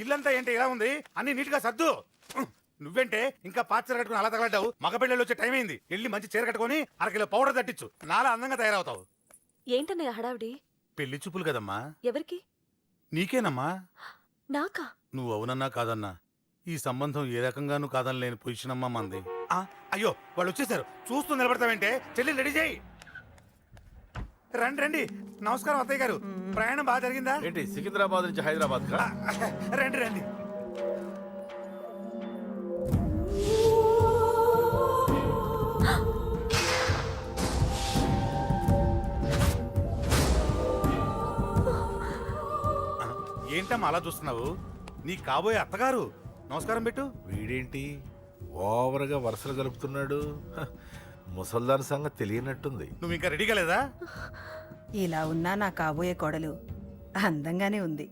ఇల్లంతా ఏంటి ఇలా ఉంది అన్ని నీట్ గా సర్దు. నువ్వేంటే ఇంకా పాత చీర కట్టుకుని అలా తగలడ్డావు? మగ పిల్లలు వచ్చే టైం అయింది. వెళ్ళి మంచి చీర కట్టుకుని అరకిలో పౌడర్ తట్టించు. నాలా అందంగా తయారవుతావు. ఏంటన్నయ్య హడావిడి? పెళ్లి చూపులు కదమ్మా. ఎవరికి? నీకేనమ్మా. నాకా? నువ్వు అవునన్నా కాదన్నా ఈ సంబంధం ఏ రకంగానూ కాదని లేని పొజిషన్ అమ్మా మంది. అయ్యో వాళ్ళు వచ్చేసారు. చూస్తూ నిలబడతావేంటే? చెల్లి రెడీ చేయి. రండి రండి. నమస్కారం అత్తయ్య గారు. ప్రయాణం బాగా జరిగిందా? ఏంటి సికింద్రాబాద్ నుంచి హైదరాబాద్ కా? రండి రండి. ఏంటమ్మా అలా చూస్తున్నావు? నీ కాబోయే అత్తగారు. నమస్కారం పెట్టు. వీడేంటి ఓవర్గా వరుసలు కలుపుతున్నాడు? ముసల్దాన్ సంగతి తెలియనట్టుంది. నువ్వు ఇంకా రెడీ కాలేదా? ఇలా ఉన్నా నా కాబోయే కోడలు అందంగానే ఉంది.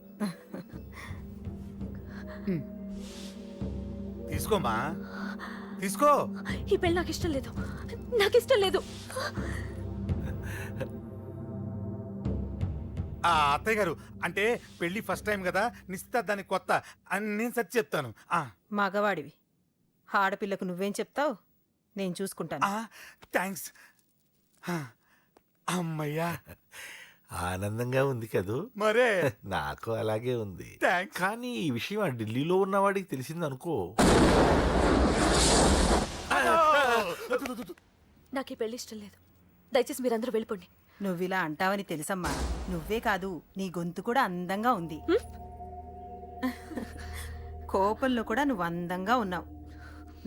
తీసుకోమ్మా తీసుకో. ఈ పెళ్ళి నాకు ఇష్టం లేదు. నాకు ఇష్టం లేదు. అత్తయ్య గారు అంటే పెళ్లి ఫస్ట్ టైం కదా, నిశ్చితార్థానికి కొత్త అని నేను సరి చెప్తాను. మగవాడివి ఆడపిల్లకు నువ్వేం చెప్తావు? నేను చూసుకుంటాను. థ్యాంక్స్. అమ్మయ్యా ఆనందంగా ఉంది కదూ? మరే నాకు అలాగే ఉంది. థ్యాంక్స్. కానీ ఈ విషయం ఆ ఢిల్లీలో ఉన్నవాడికి తెలిసింది అనుకో. నాకు ఈ పెళ్లి ఇష్టం లేదు. దయచేసి మీరందరూ వెళ్ళిపోండి. నువ్విలా అంటావని తెలుసమ్మా. నువ్వే కాదు, నీ గొంతు కూడా అందంగా ఉంది. కోపంలో కూడా నువ్వు అందంగా ఉన్నావు.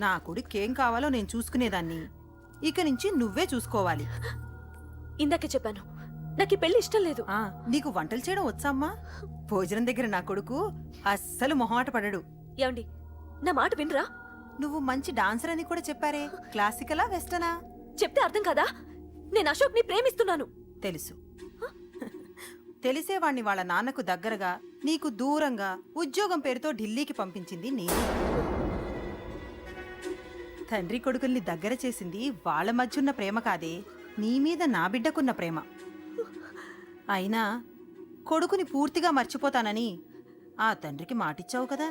నా కొడుకేం కావాలో నేను చూసుకునేదాన్ని. ఇక నుంచి నువ్వే చూసుకోవాలి. ఇందాకే చెప్పాను, నాకు ఈ పెళ్లి ఇష్టం లేదు. నీకు వంటలు చేయడం వచ్చామ్మా? భోజనం దగ్గర నా కొడుకు అస్సలు మొహమాట పడడు. ఏమండి, నా మాట వినరా? నువ్వు మంచి డాన్సర్ అని కూడా చెప్పారే. క్లాసికలా వెస్టర్నా? చెప్తే అర్థం కాదా? నేను అశోక్ ని ప్రేమిస్తున్నాను. తెలుసు. తెలిసేవాణ్ణి వాళ్ళ నాన్నకు దగ్గరగా, నీకు దూరంగా ఉద్యోగం పేరుతో ఢిల్లీకి పంపించింది నేను. తండ్రి కొడుకుల్ని దగ్గర చేసింది వాళ్ళ మధ్యున్న ప్రేమ కాదే, నీ మీద నా బిడ్డకున్న ప్రేమ. అయినా కొడుకుని పూర్తిగా మర్చిపోతానని ఆ తండ్రికి మాటిచ్చావు కదా.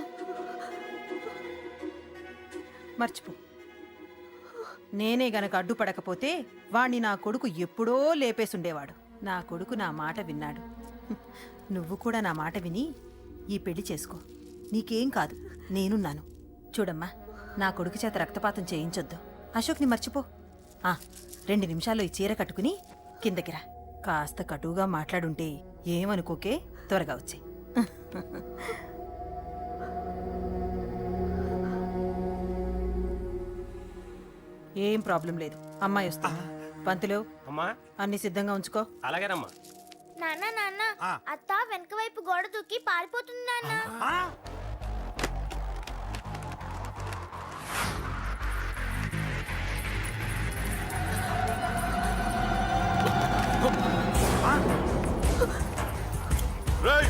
మర్చిపో. నేనే గనక అడ్డుపడకపోతే వాణ్ణి నా కొడుకు ఎప్పుడో లేపేసుండేవాడు. నా కొడుకు నా మాట విన్నాడు. నువ్వు కూడా నా మాట విని ఈ పెళ్లి చేసుకో. నీకేం కాదు, నేనున్నాను. చూడమ్మా, నా కొడుకు చేత రక్తపాతం చేయించొద్దు. అశోక్ని మర్చిపో. 2 నిమిషాల్లో ఈ చీర కట్టుకుని కిందకిరా. కాస్త కటువుగా మాట్లాడుంటే ఏమనుకోకే, త్వరగా వచ్చే. ఏం ప్రాబ్లం లేదు. అమ్మాయి వస్తా. పంతులు, అమ్మా అన్ని సిద్ధంగా ఉంచుకో. అలాగేనమ్మా. నాన్న నాన్న, అత్త వెనక వైపు గోడ దూకి పారిపోతుంది నాన్న.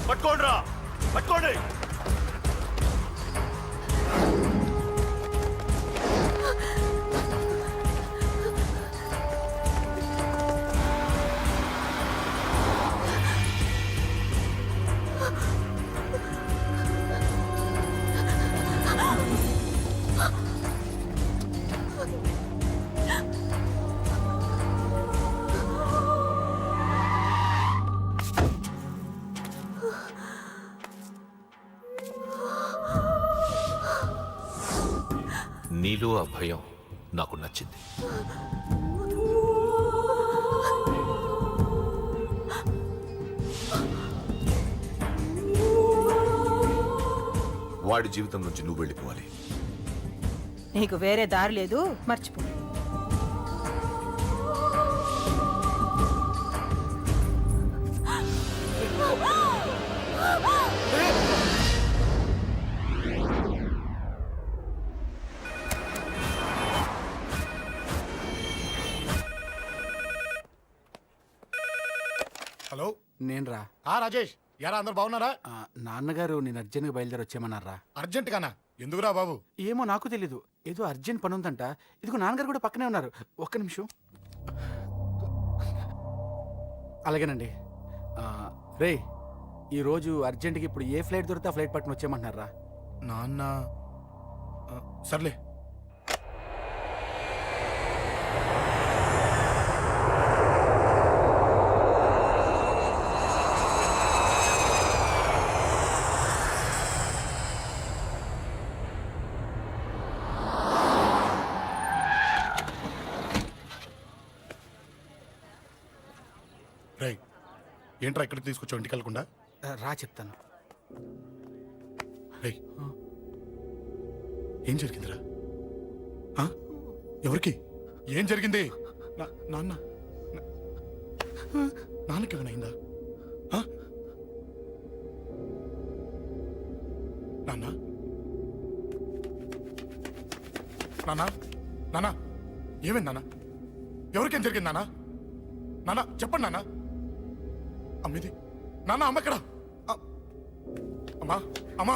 పట్టుకోండిరా, పట్టుకోండి. నీలో ఆ భయం నాకు నచ్చింది. వాడి జీవితం నుంచి నువ్వు వెళ్ళిపోవాలి. నీకు వేరే దారి లేదు, మర్చిపో. హలో, నేను రా. రాజేష్. యారా, అందరు బాగున్నారా? నాన్నగారు నేను అర్జెంట్గా బయలుదేరి వచ్చేయమన్నారా. అర్జెంట్ గానా? ఎందుకురా బాబు? ఏమో నాకు తెలీదు, ఏదో అర్జెంట్ పని ఉందంట. ఇదిగో నాన్నగారు కూడా పక్కనే ఉన్నారు. ఒక్క నిమిషం. అలాగేనండి. రే, ఈ రోజు అర్జెంట్కి ఇప్పుడు ఏ ఫ్లైట్ దొరికితే ఆ ఫ్లైట్ పట్టుకుని వచ్చేయమంటున్నారా? నాన్న సర్లే. రై ఏంట్రా ఇక్కడికి తీసుకొచ్చావు ఇంటికి వెళ్ళకుండా? రా చెప్తాను. రై ఏం జరిగిందిరా? ఆ? ఎవరికి ఏం జరిగింది? నాన్న నాన్నకి ఏమైనా అయిందా? ఆ? నాన్న నాన్న నాన్న ఏమైంది నాన్న? ఎవరికేం జరిగింది నాన్న? నాన్న చెప్పండి నాన్న. అమ్మిది నాన్న అమ్మ ఎక్కడ? అమ్మా అమ్మా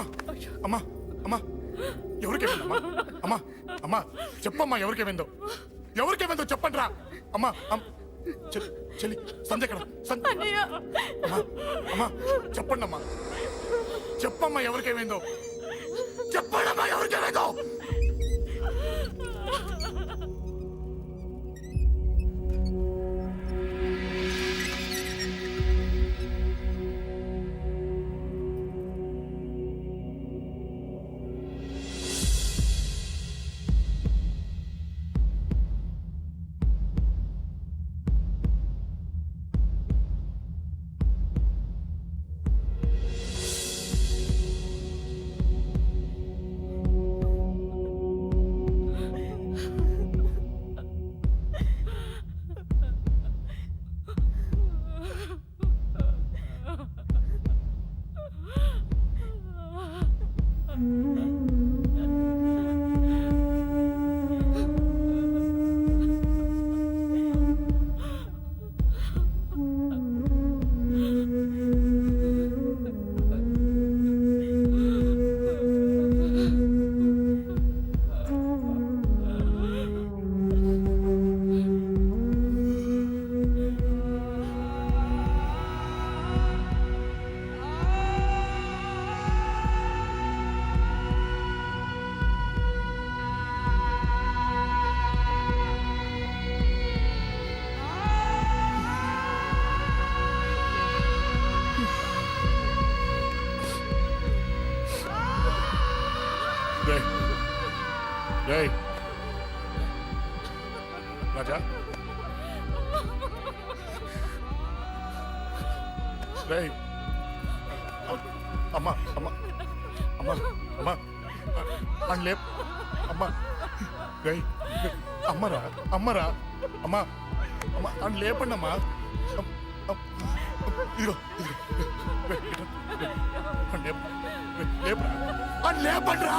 అమ్మా అమ్మా ఎవరికేమైందమ్మా? అమ్మా అమ్మా చెప్పమ్మా ఎవరికేమైందో? ఎవరికేమైందో చెప్పండి రా. అమ్మా చెల్లి సంధ్య ఎక్కడ? అమ్మా అమ్మా చెప్పండి అమ్మా. చెప్పమ్మా ఎవరికేమైందో? చెప్పండి అమ్మా ఎవరికేమైందో? రేయ్ రాజా రేయ్ అమ్మా అమ్మా అమ్మా అమ్మా అని లేప్ అమ్మా. రేయ్ అమ్మరా అమ్మరా అమ్మా అమ్మా అని లేపండి అమ్మా. ఇదిగో లేపరా అని లేపండి రా.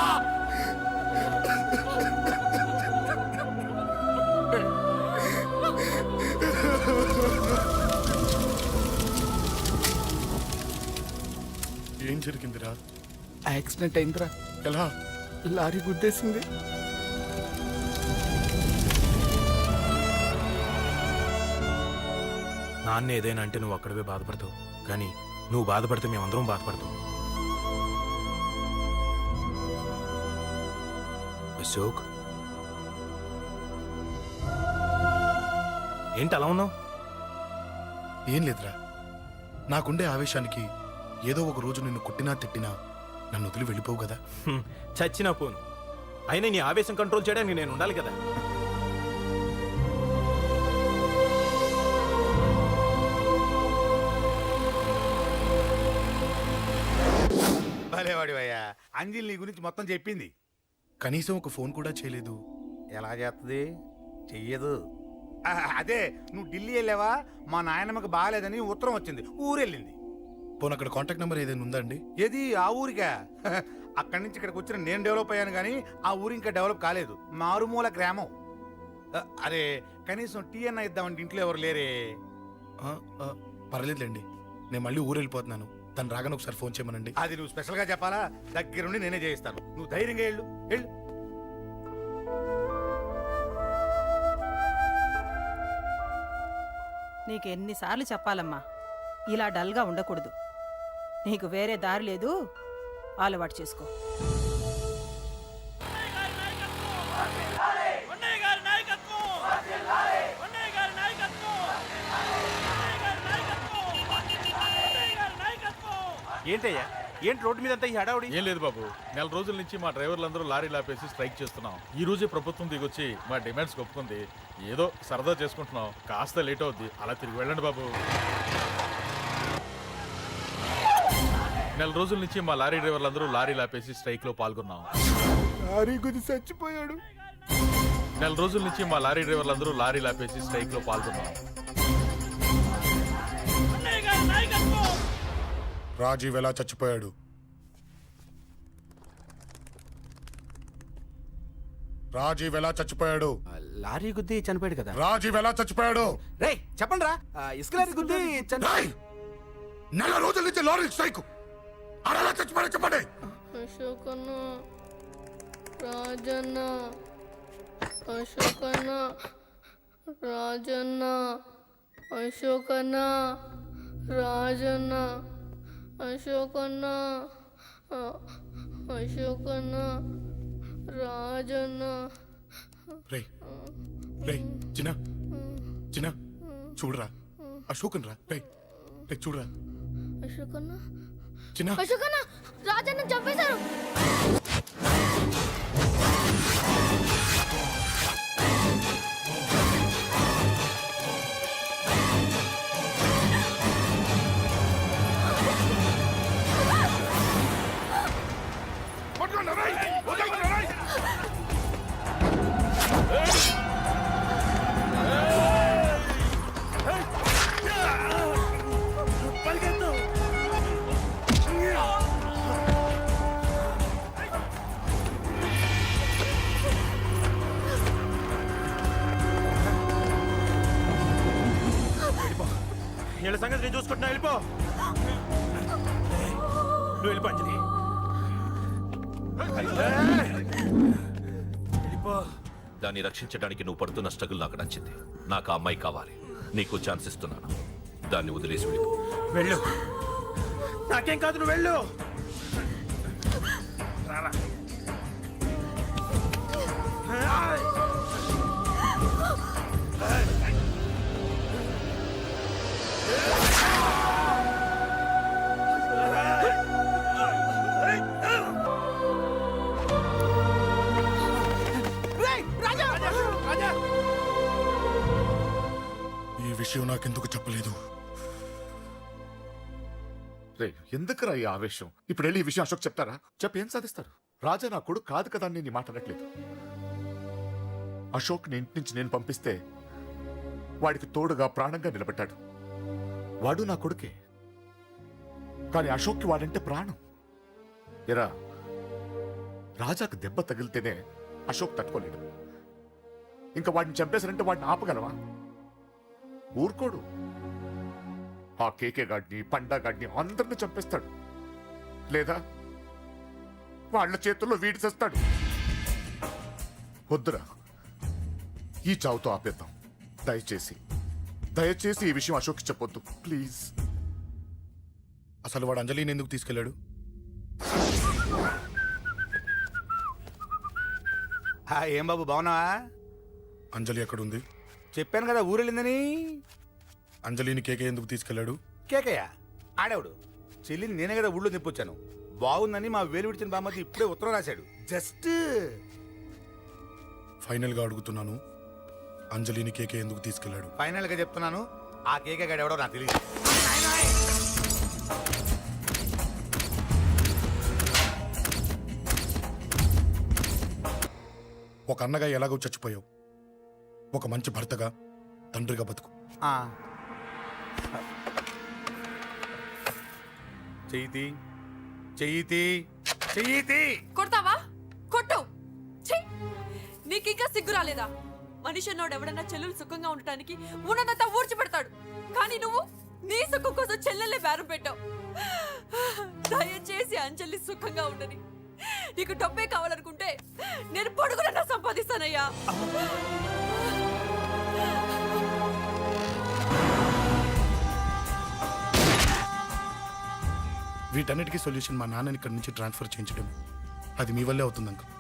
ఏం జరిగిందిరా? యాక్సిడెంట్ అయిందిరా. ఎలా? లారీ గుద్దేసింది. నాన్న ఏదైనా అంటే నువ్వు అక్కడవే బాధపడతావు, కానీ నువ్వు బాధపడితే మేమందరం బాధపడతాం. అశోక్, ఏంటి అలా ఉన్నావు? ఏం లేదురా, నాకుండే ఆవేశానికి ఏదో ఒక రోజు నిన్ను కొట్టినా తిట్టినా నన్ను వదిలి వెళ్ళిపోవు కదా. చచ్చినా పోను, అయినా నీ ఆవేశం కంట్రోల్ చేయడానికి నేను ఉండాలి కదా. భలేవాడివయ్యా, అంజలి నీ గురించి మొత్తం చెప్పింది. కనీసం ఒక ఫోన్ కూడా చేయలేదు. ఎలా చేస్తుంది? చెయ్యదు. అదే నువ్వు ఢిల్లీ వెళ్ళావా, మా నాయనమ్మకి బాగాలేదని ఉత్తరం వచ్చింది, ఊరెళ్ళింది. పోనీ అక్కడ కాంటాక్ట్ నెంబర్ ఏదైనా ఉందా అండి? ఏది ఆ ఊరికా? అక్కడి నుంచి ఇక్కడికి వచ్చిన నేను డెవలప్ అయ్యాను కానీ ఆ ఊరు ఇంకా డెవలప్ కాలేదు, మారుమూల గ్రామం. అరే కనీసం టీ అన్న ఇద్దామంటే ఇంట్లో ఎవరు లేరే. పర్లేదులేండి, నేను మళ్ళీ ఊరు వెళ్ళిపోతున్నాను. తను రాగానే ఒకసారి ఫోన్ చేయమనండి. అది నువ్వు స్పెషల్ గా చెప్పాలా? దగ్గరుండి నేనే చేయిస్తాను, నువ్వు ధైర్యంగా వెళ్ళు వెళ్ళు. నీకు ఎన్నిసార్లు చెప్పాలమ్మా, ఇలా డల్గా ఉండకూడదు. నీకు వేరే దారి లేదు, అలవాటు చేసుకో. ఏంటయ్యా ఏంటి రోడ్డు మీద అంతా ఈ హడావుడి? ఏం లేదు బాబు, నెల రోజుల నుంచి మా డ్రైవర్లందరూ లారీలు ఆపేసి స్ట్రైక్ చేస్తున్నాం. ఈ రోజే ప్రభుత్వం దిగొచ్చి మా డిమాండ్స్ ఒప్పుకుంది. ఏదో సరదా చేసుకుంటున్నాం, కాస్త లేట్ అవుద్ది, అలా తిరిగి వెళ్ళండి బాబు. నెల రోజుల నుంచి మా లారీ డ్రైవర్లందరూ లారీలు ఆపేసి స్ట్రైక్ లో పాల్గొన్నాం. లారీ గుద్ది చచ్చిపోయాడు. నెల రోజుల నుంచి మా లారీ డ్రైవర్లందరూ లారీలు ఆపేసి స్ట్రైక్ లో పాల్గొన్నాం. రాజీవ్ ఎలా చచ్చిపోయాడు? రాజీవ్ ఎలా చచ్చిపోయాడు? లారీ గుద్ది చనిపోయాడు కదా. రాజీవ్ ఎలా చచ్చిపోయాడు? రే చెప్పండి రా, ఇసుక లారీ గుద్ది రేయ్! నెల రోజుల నుంచి లారీ స్ట్రైక్. అలా చచ్చిపోయాడు చెప్పండి. అశోకన్న, రాజన్న, అశోకన్న, రాజన్న, అశోకన్న, రాజన్న, అశోకన్న, అశోకన్న, రాజన్న. రేయ్ రేయ్ చిన్న చిన్న చూడరా, అశోకన్ రా. రేయ్ రేయ్ చూడరా అశోకన్న, చిన్న. అశోకన్న, రాజన్న చంపేశారు. వీళ్ళ సంగతి నేను చూసుకుంటున్నా, వెళ్ళిపో. నువ్వు వెళ్ళిపో అంజలి. వెళ్ళిపో. దాన్ని రక్షించడానికి నువ్వు పడుతున్న స్ట్రగుల్ నాకు నచ్చింది. నాకు ఆ అమ్మాయి కావాలి. నీకు ఛాన్స్ ఇస్తున్నాను. దాన్ని వదిలేసి వెళ్ళిపో. వెళ్ళు. నాకేం కాదు, నువ్వు వెళ్ళు. రారా. ఈ విషయం నాకెందుకు చెప్పలేదు? రే ఎందుకురా ఈ ఆవేశం? ఇప్పుడు వెళ్ళి ఈ విషయం అశోక్ చెప్తారా? చెప్పి ఏం సాధిస్తారు? రాజా నా కొడుకు కాదు కదా అని నేను మాట్లాడట్లేదు. అశోక్ ని ఇంటి నుంచి నేను పంపిస్తే వాడికి తోడుగా ప్రాణంగా నిలబడ్డాడు. వాడు నా కొడుకే, కానీ అశోక్కి వాడంటే ప్రాణం. ఎరా, రాజాకు దెబ్బ తగిలితేనే అశోక్ తట్టుకోలేడు. ఇంకా వాడిని చంపేశారంటే వాడిని ఆపగలవా? ఊరుకోడు. ఆ కేకే గాడిని, పండా గాడిని అందరిని చంపేస్తాడు. లేదా వాళ్ళ చేతుల్లో వీడి చేస్తాడు. వద్దురా, ఈ చావుతో ఆపేద్దాం. దయచేసి దయచేసి ఈ విషయం అశోక్ చెప్పొద్దు ప్లీజ్. అసలు వాడు అంజలిని ఎందుకు తీసుకెళ్లాడు? ఏం బాబు బాగున్నావా? అంజలి ఎక్కడుంది? చెప్పాను కదా ఊరెళ్ళిందని. అంజలిని కేకే ఎందుకు తీసుకెళ్లాడు? కేకయ్య ఆడేవాడు. చెల్లిని నేనే కదా ఊళ్ళో నిప్పొచ్చాను. బాగుందని మా వేలు విడిచిన బామ్మది ఇప్పుడే ఉత్తరం రాశాడు. జస్ట్ ఫైనల్ గా అడుగుతున్నాను, అంజలిని కేకే ఎందుకు తీసుకెళ్లాడు? ఫైనల్ గా చెప్తున్నాను, ఆ కేకే గాడు ఎవడో నాకు తెలియదు. ఒక అన్నగా ఎలాగో చచ్చిపోయావు, ఒక మంచి భర్తగా, తండ్రిగా బతుకు. చెయ్యితి చెయ్యితి చెయ్యితి. కొడతావా? కొట్టు. ఛీ! నీకింకా సిగ్గు రాలేదా? మనిషి అన్నోడు ఎవడన్నా చెల్లెలు సుఖంగా ఉండటానికి ఉన్నదంతా ఊడ్చి పెడతాడు. కానీ నువ్వు నీ సుఖం కోసం చెల్లెలే బేరం పెట్టావు. దయచేసి అంజలి సుఖంగా ఉండని. నీకు డబ్బే కావాలనుకుంటే నేను పొడుగునన్నా సంపాదిస్తానయ్యా. వీటన్నిటికీ సొల్యూషన్ మా నాన్నని ఇక్కడి నుంచి ట్రాన్స్ఫర్ చేయించడం, అది మీ వల్లే అవుతుంది అంకుల్.